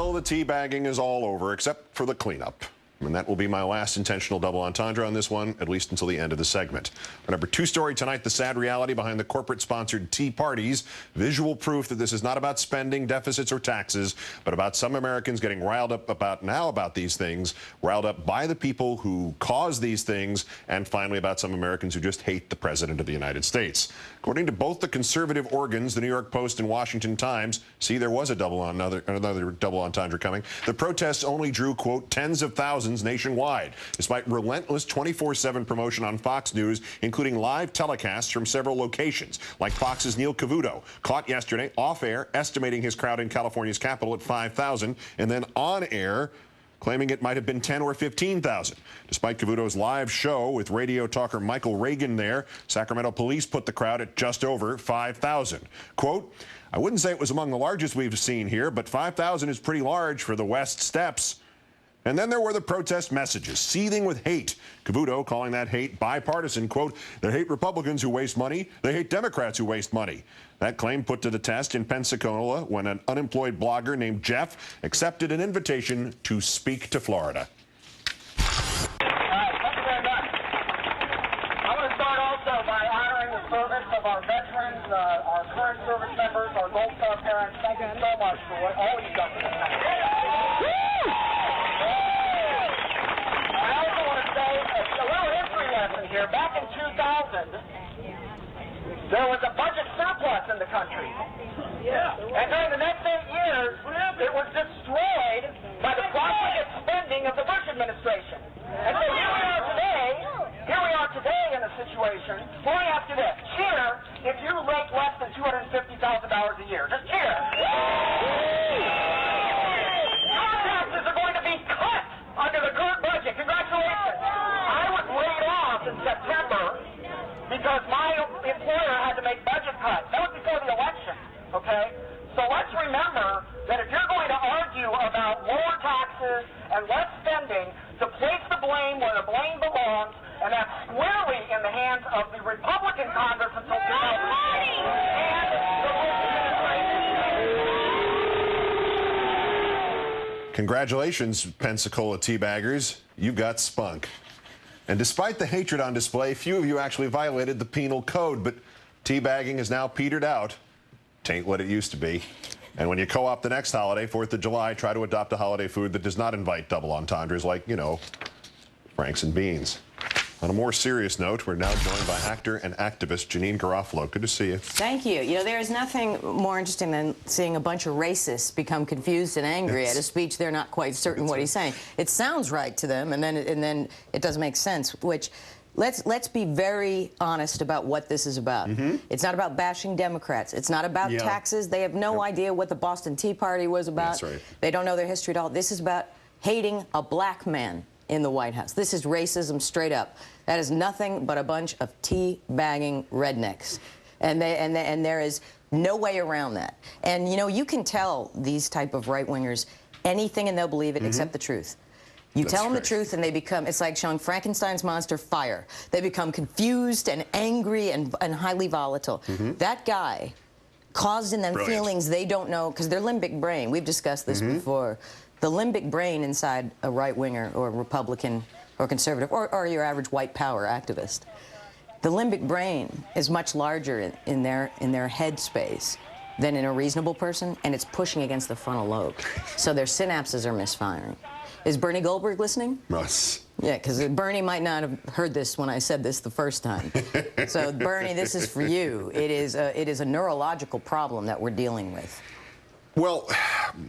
Well, the teabagging is all over, except for the cleanup. And that will be my last intentional double entendre on this one, at least until the end of the segment. Our number 2 story tonight, the sad reality behind the corporate-sponsored tea parties. Visual proof that this is not about spending, deficits, or taxes, but about some Americans getting riled up about these things, riled up by the people who cause these things, and finally about some Americans who just hate the President of the United States. According to both the conservative organs, the New York Post and Washington Times, see, there was another double entendre coming. The protests only drew, quote, tens of thousands nationwide, despite relentless 24/7 promotion on Fox News, including live telecasts from several locations, like Fox's Neil Cavuto, caught yesterday off-air estimating his crowd in California's capital at 5,000, and then on-air claiming it might have been 10 or 15,000. Despite Cavuto's live show with radio talker Michael Reagan there, Sacramento police put the crowd at just over 5,000. Quote, I wouldn't say it was among the largest we've seen here, but 5,000 is pretty large for the West Steps. And then there were the protest messages, seething with hate. Cavuto calling that hate bipartisan, quote, they hate Republicans who waste money, they hate Democrats who waste money. That claim put to the test in Pensacola when an unemployed blogger named Jeff accepted an invitation to speak to Florida. Thank you very much. I want to start also by honoring the service of our veterans, our current service members, our Gold Star parents. Thank you so much for what all you've done for this country. Here. Back in 2000, there was a budget surplus in the country. Yeah. And during the next 8 years, it was destroyed by the profligate spending of the Bush administration. And so here we are today in a situation where we have to this. Cheer if you make less than $250,000 a year. Just cheer. Your taxes are going to be cut under the current budget. Congratulations. I was laid off in September because my employer had to make budget cuts. That was before the election, okay? So let's remember that if you're going to argue about lower taxes and less spending, to place the blame where the blame belongs, and that's squarely in the hands of the Republican Congress until 2020 and the Bush administration. Congratulations, Pensacola teabaggers. You've got spunk. And despite the hatred on display, few of you actually violated the penal code, but teabagging is now petered out. Tain't what it used to be. And when you co-opt the next holiday, 4th of July, try to adopt a holiday food that does not invite double entendres like, you know, Franks and beans. On a more serious note, we're now joined by actor and activist Janeane Garofalo. Good to see you. Thank you. You know, there is nothing more interesting than seeing a bunch of racists become confused and angry at a speech they're not quite certain what he's saying. It sounds right to them, and then it doesn't make sense, which... Let's be very honest about what this is about. It's not about bashing Democrats. It's not about taxes. They have no idea what the Boston Tea Party was about. That's right. They don't know their history at all. This is about hating a black man in the White House. This is racism straight up. That is nothing but a bunch of tea-bagging rednecks. And there is no way around that. And, you know, you can tell these type of right-wingers anything and they'll believe it except the truth. You tell them the truth and they become, it's like showing Frankenstein's monster fire. They become confused and angry and highly volatile. That guy caused in them feelings they don't know, because their limbic brain, we've discussed this before, the limbic brain inside a right-winger or Republican or conservative or your average white power activist, the limbic brain is much larger in their head space than in a reasonable person, and it's pushing against the frontal lobe. So their synapses are misfiring. Is Bernie Goldberg listening? Yes. Yeah, because Bernie might not have heard this when I said this the first time. So, Bernie, this is for you. It is a neurological problem that we're dealing with. Well,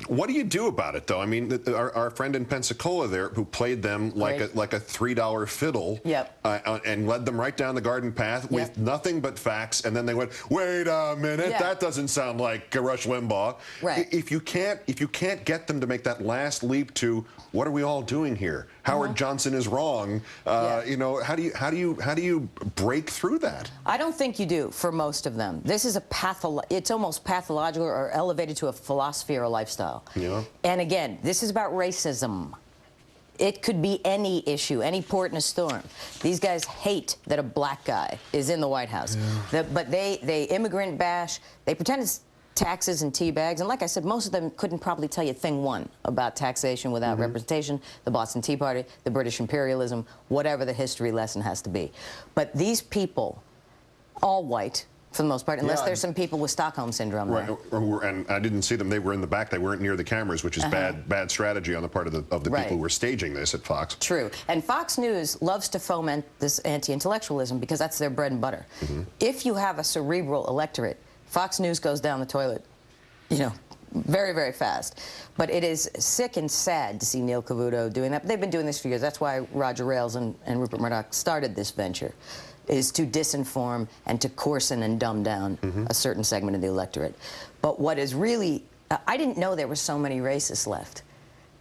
what do you do about it, though? I mean, our friend in Pensacola there, who played them like a $3 fiddle, and led them right down the garden path with nothing but facts, and then they went, "Wait a minute, that doesn't sound like Rush Limbaugh." Right. If you can't get them to make that last leap to what are we all doing here? Howard Johnson is wrong. You know, how do you break through that? I don't think you do for most of them. This is it's almost pathological or elevated to a philosophy or a lifestyle. Yeah. And again, this is about racism. It could be any issue, any port in a storm. These guys hate that a black guy is in the White House. But they immigrant bash. They pretend it's taxes and tea bags, and like I said, most of them couldn't probably tell you thing one about taxation without representation, the Boston Tea Party, the British imperialism, whatever the history lesson has to be. But these people, all white, for the most part, unless there's some people with Stockholm Syndrome there. Right, and I didn't see them. They were in the back. They weren't near the cameras, which is bad strategy on the part of the people who were staging this at Fox. True. And Fox News loves to foment this anti-intellectualism because that's their bread and butter. If you have a cerebral electorate, Fox News goes down the toilet, you know, very, very fast. But it is sick and sad to see Neil Cavuto doing that. But they've been doing this for years. That's why Roger Ailes and Rupert Murdoch started this venture, is to disinform and to coarsen and dumb down a certain segment of the electorate. But what is really, I didn't know there were so many racists left.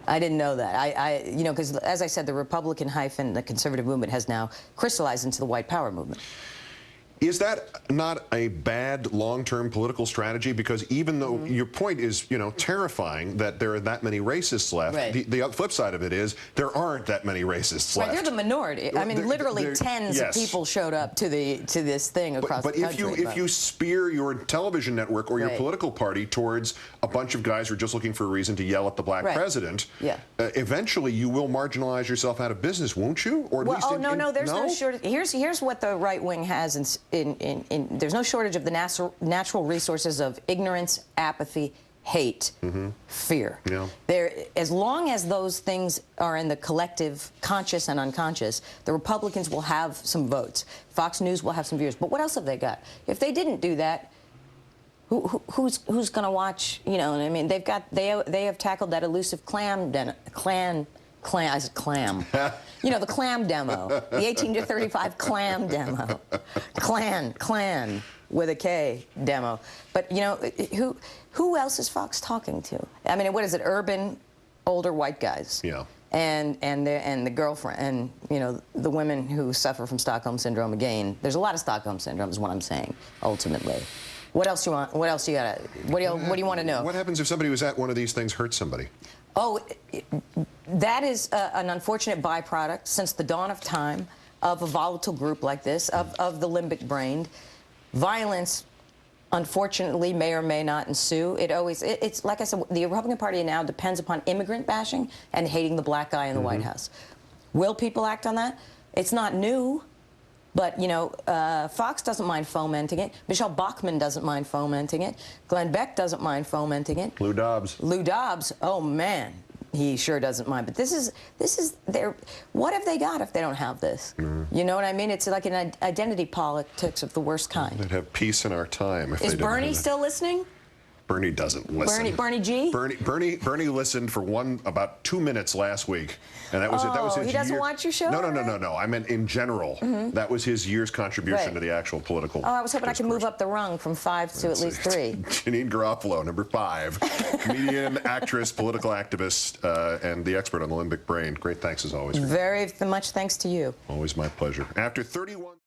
I didn't know that. You know, because as I said, the Republican hyphen, the conservative movement has now crystallized into the white power movement. Is that not a bad long-term political strategy? Because even though your point is, you know, terrifying that there are that many racists left, the flip side of it is there aren't that many racists left. They're the minority. I mean, literally tens of people showed up to this thing across the country. But if you spear your television network or your political party towards a bunch of guys who are just looking for a reason to yell at the black president, eventually you will marginalize yourself out of business, won't you? Or at least no, there's no shortage. Here's what the right wing has there's no shortage of the natural resources of ignorance, apathy, hate, fear. As long as those things are in the collective conscious and unconscious, the Republicans will have some votes. Fox News will have some viewers. But what else have they got? If they didn't do that, who's going to watch? You know, I mean, they have tackled that elusive clam. I said clam. You know, the clam demo, the 18 to 35 clam demo, clan with a K demo. But you know, who else is Fox talking to? I mean, what is it? Urban, older white guys. Yeah. And the girlfriend, and you know, the women who suffer from Stockholm Syndrome. Again, there's a lot of Stockholm Syndrome, is what I'm saying. Ultimately. What else you want? What else you got? What do you want to know? What happens if somebody who's at one of these things hurts somebody? Oh, that is an unfortunate byproduct since the dawn of time of a volatile group like this, of the limbic brain. Violence, unfortunately, may or may not ensue. It's like I said, the Republican Party now depends upon immigrant bashing and hating the black guy in the White House. Will people act on that? It's not new. But, you know, Fox doesn't mind fomenting it. Michelle Bachmann doesn't mind fomenting it. Glenn Beck doesn't mind fomenting it. Lou Dobbs. Lou Dobbs, oh, man, he sure doesn't mind. But this is their, what have they got if they don't have this? You know what I mean? It's like an identity politics of the worst kind. They'd have peace in our time if they didn't. Is Bernie still listening? Bernie doesn't listen. Bernie G? Bernie listened for about 2 minutes last week, and that was it. That was his he doesn't watch your show? No. I meant in general. That was his year's contribution to the actual political. Oh, I was hoping I could move up the rung from 5 to at least 3. Janeane Garofalo, number 5, comedian, actress, political activist, and the expert on the limbic brain. Great thanks as always. Very much thanks to you. Always my pleasure. After 31.